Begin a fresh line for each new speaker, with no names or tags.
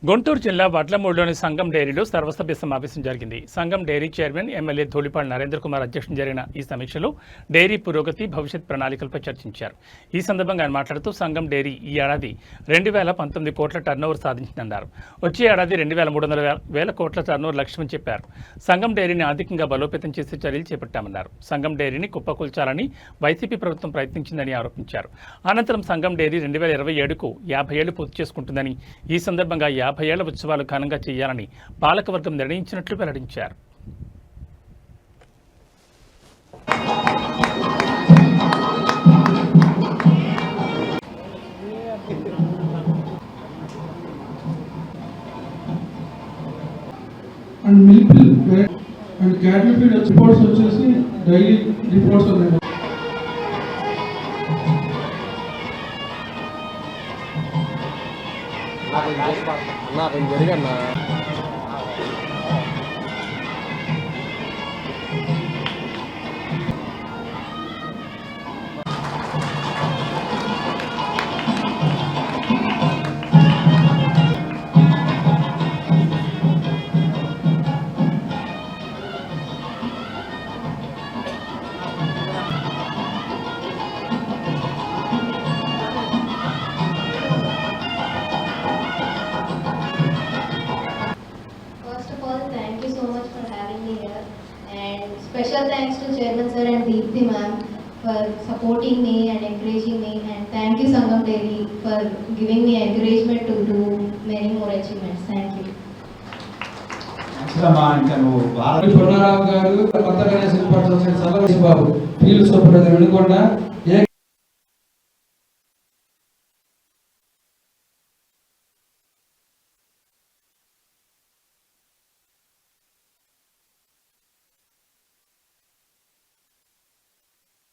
గుంటూరు జిల్లా వడ్లమూడిలోని సంఘం డైరీలో సర్వసభ్య సమావేశం జరిగింది. సంఘం dairy chairman MLA Dhulipalla Narendra Kumar అధ్యక్షతన జరిగిన ఈ సమీక్షలో డైరీ పురోగతి, భవిష్యత్ ప్రణాళికలపై చర్చించారు. ఈ సందర్భంగా ఆయన మాట్లాడుతూ సంఘం డైరీ ఈ ఏడాది 2019 కోట్ల టర్నోవర్ సాధించిందన్నారు. వచ్చే ఏడాది 2300 కోట్ల టర్నోవర్ లక్ష్యమని చెప్పారు. సంఘం డైరీని ఆర్థికంగా బలోపేతం చేసే చర్యలు చేపట్టామన్నారు. సంఘం డైరీని కుప్పకూల్చాలని వైసీపీ ప్రభుత్వం ప్రయత్నించిందని ఆరోపించారు. అనంతరం సంఘం డైరీ 2027కు 50 ఏళ్లు పూర్తి చేసుకుంటుందని, ఈ సందర్భంగా 50 ఏళ్ల ఉత్సవాలు ఘనంగా చేయాలని పాలకవర్గం నిర్ణయించినట్లు వెల్లడించారు.
And milk and cattle feed reports వచ్చేసి డైలీ రిపోర్ట్స్ ఉన్నాయి.
నాకు జరిగన్నా
Special thanks to Chairman Sir and Deepthi Ma'am for supporting me and encouraging me, and thank you Sangam Dairy for giving me encouragement to do many more achievements. Thank you.
Purnarao garu, Kotta Ganesh Imports Society, Babu, Field Supervisor Vinukonda.